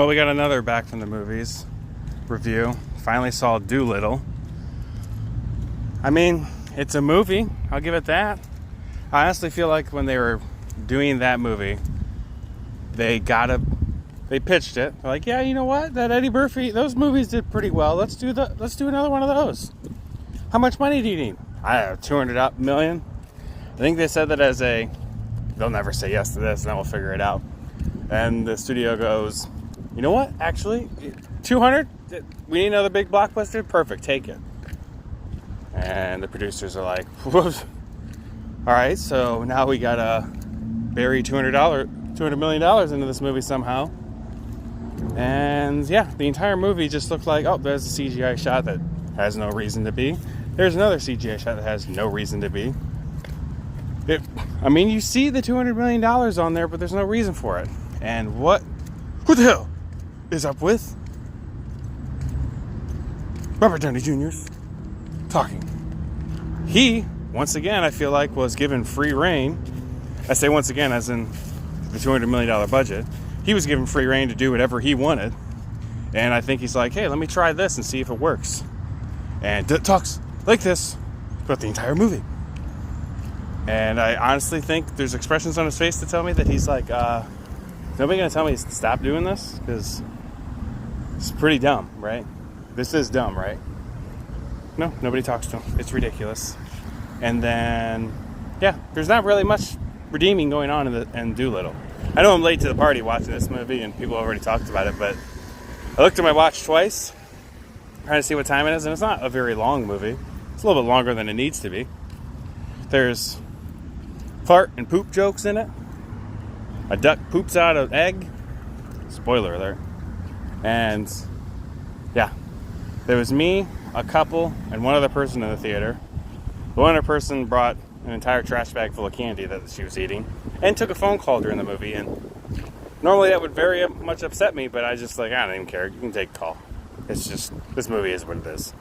Well, we got another Back from the Movies review. Finally saw Doolittle. I mean, it's a movie. I'll give it that. I honestly feel like when they were doing that movie, they pitched it. They're like, yeah, you know what? That Eddie Murphy, those movies did pretty well. Let's do another one of those. How much money do you need? I don't know, $200 million. I think they said that they'll never say yes to this, and then we'll figure it out. And the studio goes, you know what? Actually, 200? We need another big blockbuster? Perfect, take it. And the producers are like, whoops. All right, so now we gotta bury $200 million into this movie somehow. And yeah, the entire movie just looked like, oh, there's a CGI shot that has no reason to be. There's another CGI shot that has no reason to be. You see the $200 million on there, but there's no reason for it. And who the hell is up with Robert Downey Jr.'s talking? He, once again, I feel like was given free reign. I say once again as in the $200 million budget. He was given free reign to do whatever he wanted. And I think he's like, hey, let me try this and see if it works. And talks like this throughout the entire movie. And I honestly think there's expressions on his face to tell me that he's like, nobody gonna tell me to stop doing this? Because it's pretty dumb, right? This is dumb, right? No, nobody talks to him. It's ridiculous. And then, yeah, there's not really much redeeming going on in Doolittle. I know I'm late to the party watching this movie, and people have already talked about it, but I looked at my watch twice, trying to see what time it is, and it's not a very long movie. It's a little bit longer than it needs to be. There's fart and poop jokes in it. A duck poops out an egg. Spoiler alert. And yeah, there was me, a couple, and one other person in the theater. The one other person brought an entire trash bag full of candy that she was eating and took a phone call during the movie. And normally that would very much upset me, but I just I don't even care. You can take a call. It's just, this movie is what it is.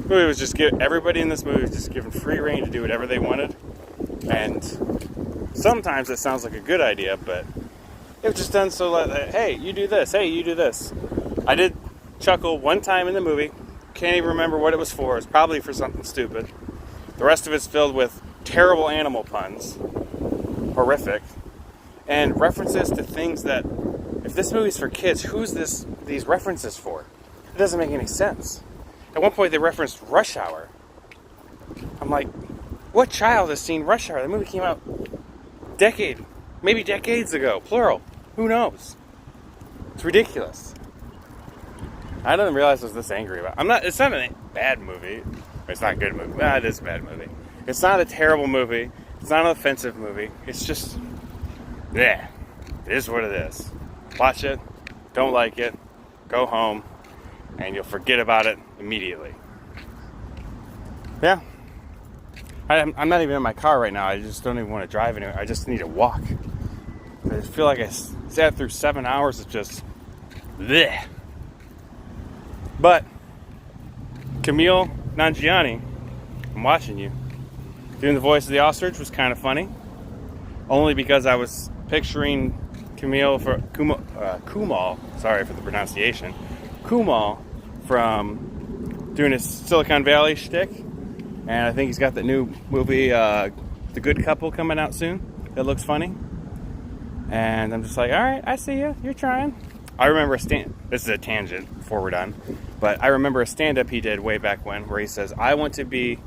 The movie was just everybody in this movie was just given free reign to do whatever they wanted. And sometimes it sounds like a good idea, but it was just done so that, hey, you do this, hey, you do this. I did chuckle one time in the movie. Can't even remember what it was for. It's probably for something stupid. The rest of it's filled with terrible animal puns. Horrific. And references to things that, if this movie's for kids, who's these references for? It doesn't make any sense. At one point they referenced Rush Hour. I'm like, what child has seen Rush Hour? The movie came out maybe decades ago, plural. Who knows? It's ridiculous. I didn't realize I was this angry about it. It's not a bad movie. It's not a good movie. It is a bad movie. It's not a terrible movie. It's not an offensive movie. It's just, yeah, it is what it is. Watch it, don't like it, go home, and you'll forget about it immediately. Yeah. I'm not even in my car right now. I just don't even want to drive anywhere. I just need to walk. I feel like I sat through 7 hours of just bleh. But Camille Nanjiani, I'm watching you. Doing the voice of the ostrich was kind of funny. Only because I was picturing Kumail, sorry for the pronunciation, Kumail from doing his Silicon Valley shtick. And I think he's got that new movie, The Good Couple, coming out soon. That looks funny. And I'm just like, all right, I see you. You're trying. I remember this is a tangent before we're done, but I remember a stand-up he did way back when where he says, I want to be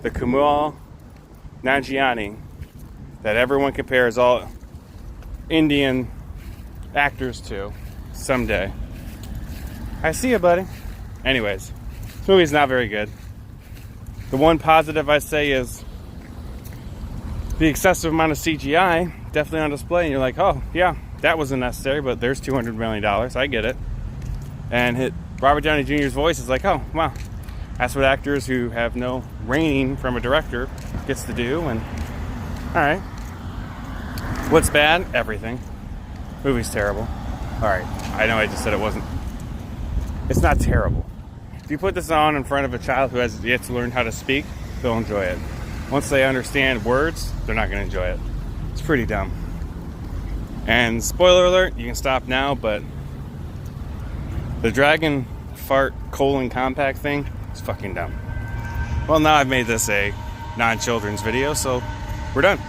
the Kumail Nanjiani that everyone compares all Indian actors to someday. I see you, buddy. Anyways, this movie's not very good. The one positive I say is the excessive amount of CGI definitely on display, and you're like, oh, yeah, that wasn't necessary, but there's $200 million. I get it. And Robert Downey Jr.'s voice is like, oh, wow, that's what actors who have no reign from a director gets to do. And all right. What's bad? Everything. Movie's terrible. All right. I know I just said it wasn't. It's not terrible. If you put this on in front of a child who has yet to learn how to speak, they'll enjoy it. Once they understand words, they're not going to enjoy it. It's pretty dumb. And spoiler alert, you can stop now, but The Dragon Fart colon compact thing is fucking dumb. Well, now I've made this a non-children's video, so we're done.